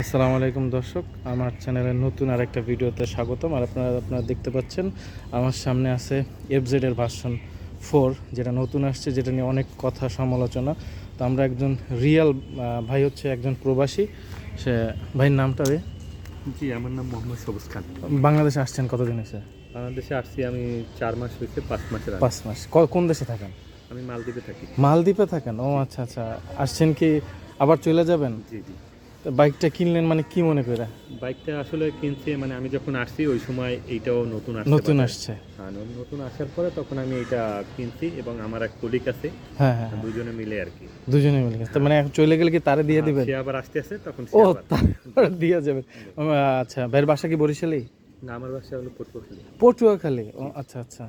আসসালামু আলাইকুম দর্শক, আমার চ্যানেলের নতুন আরেকটা ভিডিওতে স্বাগতম। আর আপনারা দেখতে পাচ্ছেন আমার সামনে আছে এফজেড এর ভার্সন 4, যেটা নতুন আসছে, যেটা নিয়ে অনেক কথা সমালোচনা। তো আমরা একজন রিয়াল ভাই হচ্ছে একজন প্রবাসী, সে ভাইয়ের নামটা জি, আমার নাম মোহাম্মদ সবুজ খান। বাংলাদেশে আসছেন কতদিন হয়েছে? বাংলাদেশে আসছি আমি 4 মাস হয়েছে, 5 মাসের আগে। 5 মাস। কোন দেশে থাকেন? আমি মালদ্বীপে থাকি। মালদ্বীপে থাকেন? ও আচ্ছা আচ্ছা। আসছেন কি আবার চলে যাবেন? জি জি। তো বাইকটা কিনলেন মানে কি মনে করে? বাইকটা আসলে কিনছি, মানে আমি যখন আসছি ওই সময় এইটাও নতুন আসছে। নতুন আসছে? হ্যাঁ, নতুন আসার পরে তখন আমি এটা কিনছি এবং আমার এক কলিগ আছে, হ্যাঁ হ্যাঁ, দুজনে মিলে আর কি। দুজনে মিলে গেছে। তো মানে এখন চলে গেলে কি তারে দিয়ে দিবেন? সে আবার আসতে আসে তখন ও, তারপরে দিয়ে যাবেন। আচ্ছা, ভাইয়ের বাসা কি বরিশালেই? না, আমার বাসা হলো পটুয়াখালী। পটুয়াখালী? ও আচ্ছা আচ্ছা।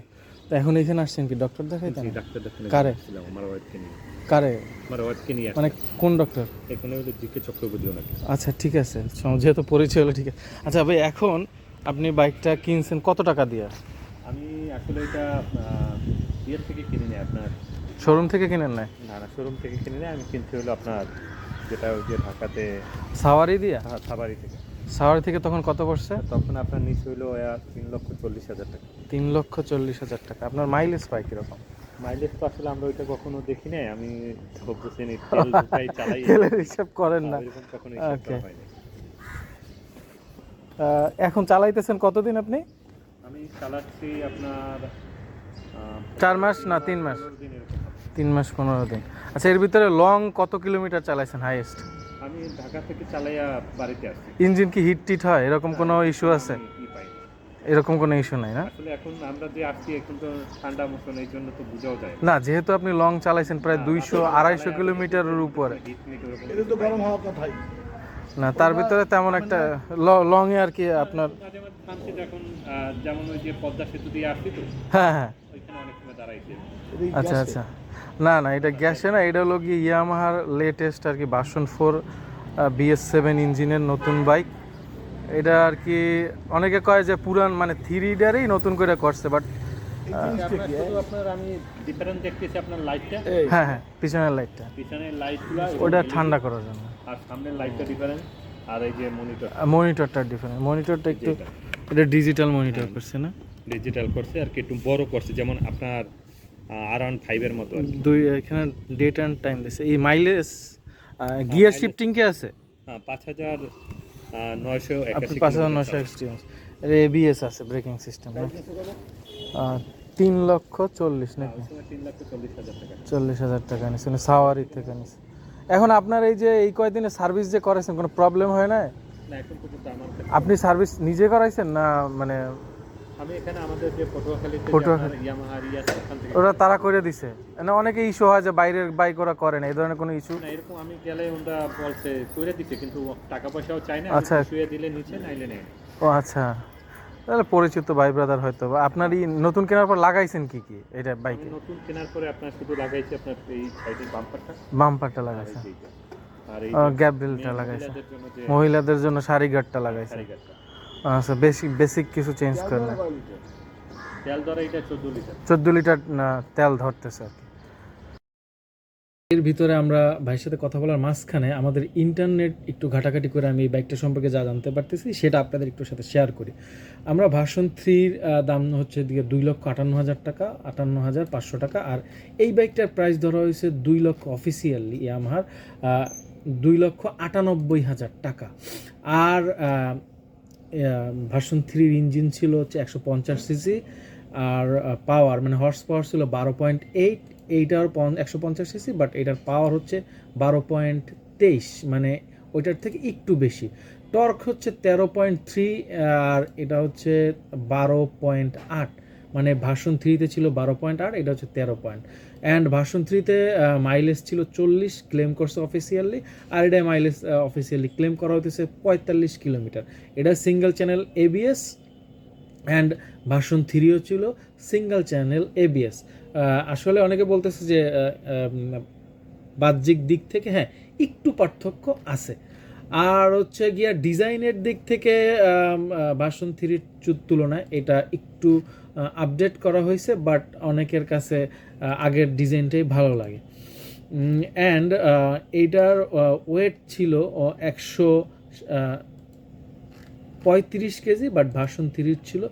তো এখন এখানে আসছেন কি ডক্টর দেখাইতেন? জি, ডাক্তার দেখাতে কারে? আসছিলাম আমার ওয়াইফকে নিয়ে। কারে? আমার ওয়াইফকে নিয়ে মানে কোন ডক্টর? এখানে হলো জিকে চক্রবর্তী ওনাকে। আচ্ছা ঠিক আছে, যেহেতু পরিচয় হলো, ঠিক আছে। আচ্ছা ভাই, এখন আপনি বাইকটা কিনছেন কত টাকা দিয়ে? আমি আসলে এটা ইয়ের থেকে কিনি না, আপনার শোরুম থেকে কিনেন নাই? না না, শোরুম থেকে কিনি না। আমি কিনতে হলো আপনার যেটা ওই যে ঢাকাতে সাওয়ারি দিয়া? সাভারি থেকে। সাওয়ারি থেকে তখন কত পড়ছে? তখন আপনার নিচে হইলো 3,40,000 টাকা। 3,40,000 টাকা। আপনার মাইলেজ পাই কিরকম? মাইলেজ তো আসলে আমরা ওইটা কখনো দেখি নাই। আমি বলতেছি তেল ঢুকাই চালাই, তেলের হিসাব করেন না? এরকম কখনো হিসাব করা ওকে। হয়নি। এখন চালাইতেছেন কতদিন আপনি? আমি চালাচ্ছি আপনার 4 মাস না 3 মাস? 15 দিন এরকম হবে। 3 মাস 15 দিন। আচ্ছা, এর ভিতরে লং কত কিলোমিটার চালাইছেন হাইয়েস্ট? আমি ঢাকা থেকে চালাইয়া বাড়িতে আসছি। ইঞ্জিন কি হিট টিট হয়, এরকম কোনো ইস্যু আছে? আমি ই পাই না। এরকম কোনো ইস্যু নাই না? আসলে এখন আমরা যে আসছি এখন তো ঠান্ডা মৌসুম, এই জন্য তো বুঝাও যায় না। না, যেহেতু আপনি লং চালাইছেন প্রায় 200-250 কিলোমিটারের উপরে, হিট মিট ওরকম এটা তো গরম হওয়ার কথাই। না তার ভিতরে তেমন একটা লং এ আর কি আপনার। মাঝে মাঝে থামছি যখন, যেমন ওই যে পদ্মা সেতু দিয়ে আসছি তো, হ্যাঁ হ্যাঁ, ওইখানে অনেক সময় দাঁড়াইছে। আচ্ছা আচ্ছা। না না, এটা গ্যাসে না, এটা হলো কি ইয়ামাহার লেটেস্ট আর কি ভার্সন 4 BS7 ইঞ্জিনের নতুন বাইক। এটা আর কি অনেকে কয় যে পুরান, মানে 3 লিটারেই নতুন করে করছে, বাট আপনার শুধু আপনার আমি ডিফারেন্ট দেখতেছি আপনার লাইটটা, হ্যাঁ হ্যাঁ, পিছনের লাইটটা পিছনের লাইটগুলো ওটা ঠান্ডা করার জন্য, আর সামনের লাইটটা ডিফারেন্ট, আর এই যে মনিটর মনিটরটা ডিফারেন্ট। মনিটরটা একটু, এটা ডিজিটাল মনিটর করছে না? ডিজিটাল করছে আর কি, একটু বড় করছে, যেমন আপনার আরাউন্ড 5 এর মতো আর কি। এখানে ডেট অ্যান্ড টাইম দিছে। এই মাইলেজ গিয়ার শিফটিং কি আছে? 5,981 আপনি 5,900 এক্সপিরিয়েন্স। এর ABS আছে, ব্রেকিং সিস্টেম না? 3,40,000 নাকি? 3,40,000 টাকা। 40,000 টাকা নিচ্ছে, সাওয়ারি থেকে নিচ্ছে। এখন আপনার এই যে এই কয়দিনে সার্ভিস যে করাইছেন, কোনো প্রবলেম হয় না? না, এখন পর্যন্ত আমার কাছে আপনি সার্ভিস নিজে করাইছেন না? মানে আমি এখানে আমাদের যে পটুয়াখালীতে পটুয়াখালী ইয়ামাহা আছে ওখান থেকে। ওরা তারা করে দিছে না? অনেকে ইস্যু হয় যে বাইরের বাইক ওরা করে না, এই ধরনের কোনো ইস্যু? না, এরকম আমি গেলে ওরা বলছে করে দিতে, কিন্তু টাকা পয়সাও চাই না। আচ্ছা। শুয়ে দিলে নিচে, নাইলে নেই। ও আচ্ছা, তাহলে পরিচিত ভাই ব্রাদার হয়তো। আপনার এই নতুন কেনার পর লাগাইছেন কি কি এটা আমি বাইকে? নতুন কেনার পরে আপনার শুধু লাগাইছি আপনার এই সাইডের বাম্পারটা, বাম্পারটা লাগাইছেন? আর এই গ্যাপ বেলটা লাগাইছেন? মহিলাদের জন্য যে মহিলাদের জন্য শাড়ি গার্ডটা লাগাইছেন? সারিগারটা। আচ্ছা, বেসিক কিছু চেঞ্জ করেন না? তেল ধরে এটা 14 লিটার। 14 লিটার না তেল ধরতেছে আর কি। এর ভিতরে আমরা ভাইয়ের সাথে কথা বলার মাঝখানে আমাদের ইন্টারনেট একটু ঘাটাঘাটি করে আমি এই বাইকটা সম্পর্কে যা জানতে পারতেছি সেটা আপনাদের একটু সাথে শেয়ার করি। আমরা ভার্সন 3 দাম হচ্ছে দিকে 2,58,000 টাকা, 58,500 টাকা। আর এই বাইকটার প্রাইস ধরা হয়েছে 2 লক্ষ অফিসিয়ালি ইয়ামাহার 2,98,000 টাকা। আর ভার্সন 3 ইঞ্জিন ছিল হচ্ছে 150 সিসি, আর পাওয়ার মানে হর্স পাওয়ার ছিল 12.8। এইটার 150 সিসি, বাট এটার পাওয়ার হচ্ছে 12.23, মানে ওইটার থেকে একটু বেশি। টর্ক হচ্ছে 13.3, আর এটা হচ্ছে 12.8, মানে ভার্সন 3-তে ছিল 12.8, এটা হচ্ছে 13 অ্যান্ড ভার্সন 3-তে মাইলেজ ছিল 40, ক্লেম করছে অফিসিয়ালি। আর এটা মাইলেজ অফিসিয়ালি ক্লেম করা হতেছে 45 কিলোমিটার। এটা single channel ABS, and version 3ও ছিল সিঙ্গেল চ্যানেল ABS। আসলে অনেকে বলতেছে যে বাহ্যিক দিক থেকে হ্যাঁ একটু পার্থক্য আছে। আর হচ্ছে গিয়া ডিজাইনের দিক থেকে ভার্সন 3-র তুলনায় এটা একটু আপডেট করা হয়েছে, বাট অনেকের কাছে আগের ডিজাইনটাই ভালো লাগে। অ্যান্ড এইটার ওয়েট ছিল 35 কেজি, বাট ভার্সন 3 ছিল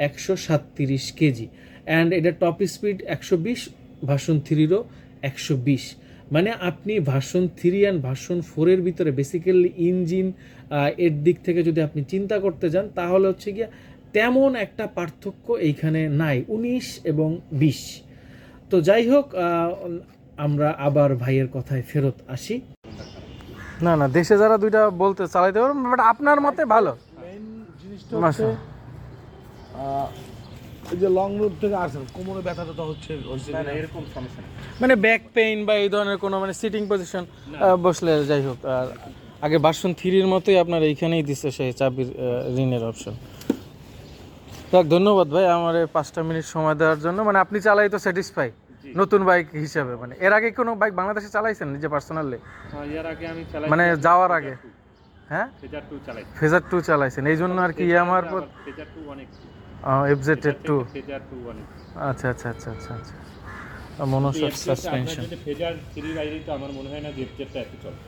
137 কেজি। অ্যান্ড এটা টপ স্পিড 120, ভার্সন 3-ও 120। মানে আপনি ভার্সন 3 অ্যান্ড ভার্সন 4-এর ভিতরে বেসিক্যালি ইঞ্জিন এর দিক থেকে যদি আপনি চিন্তা করতে যান, তাহলে হচ্ছে গিয়া তেমন একটা পার্থক্য এইখানে নাই, 19 এবং 20। তো যাই হোক, আমরা আবার ভাইয়ের কথায় ফেরত আসি। না না, দেশে যারা দুইটা বলতে চালাইতে পারবেন, বাট আপনার মতে ভালো। মেইন জিনিসটা হচ্ছে এই যে লং রুট থেকে আসেন, কোমরে ব্যথাটা তো হচ্ছে এরকম সমস্যা নেই। মানে ব্যাক পেইন বা এই ধরনের কোনো মানে সিটিং পজিশন বসলে যাই হোক। আর আগে ভার্সন 3-এর মতোই আপনার এইখানেই দিচ্ছে সেই চাবির রিনের অপশন। যাক, ধন্যবাদ ভাই আমার 5টা মিনিট সময় দেওয়ার জন্য। মানে আপনি চালাই তো স্যাটিসফাই নতুন বাইক হিসাবে? মানে এর আগে কোনো বাইক বাংলাদেশে চালাইছেন নিজে পার্সোনালি? এর আগে আমি চালাই, মানে যাওয়ার আগে? হ্যাঁ, ফেজার 2 চালাই। ফেজার 2 চালাইছেন, এই জন্য আর কি আমার ফেজার 2 অনেক, এফজেড 2। ফেজার 2 অনেক। আচ্ছা আচ্ছা আচ্ছা আচ্ছা আচ্ছা, মনোশক সাসপেনশন। যদি ফেজার 3 বাইরে তো আমার মনে হয় না যে এফজেডটা এত চলবে।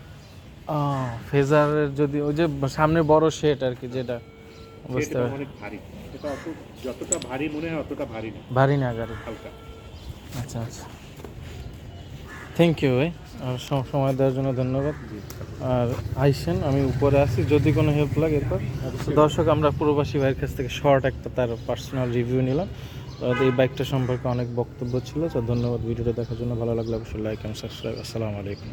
ফেজারের যদি ওই যে সামনে বড় শেড আর কি, যেটা বুঝতে সেটা পারি। অনেক ভারী, এটা অত যতটা ভারী মনে হয় অতটা ভারী না, ভারী না গাড়ি? হালকা। আচ্ছা আচ্ছা, থ্যাংক ইউ ভাই, আর সময় দেওয়ার জন্য ধন্যবাদ। আর আইসেন, আমি উপরে আছি, যদি কোনো হেল্প লাগে এরপর। দর্শক, আমরা প্রবাসী ভাইয়ের কাছ থেকে শর্ট একটা তার পার্সোনাল রিভিউ নিলাম। এই বাইকটা সম্পর্কে অনেক বক্তব্য ছিল। তো ধন্যবাদ ভিডিওটা দেখার জন্য। ভালো লাগলে অবশ্যই লাইক এবং সাবস্ক্রাইব। আসসালামু আলাইকুম।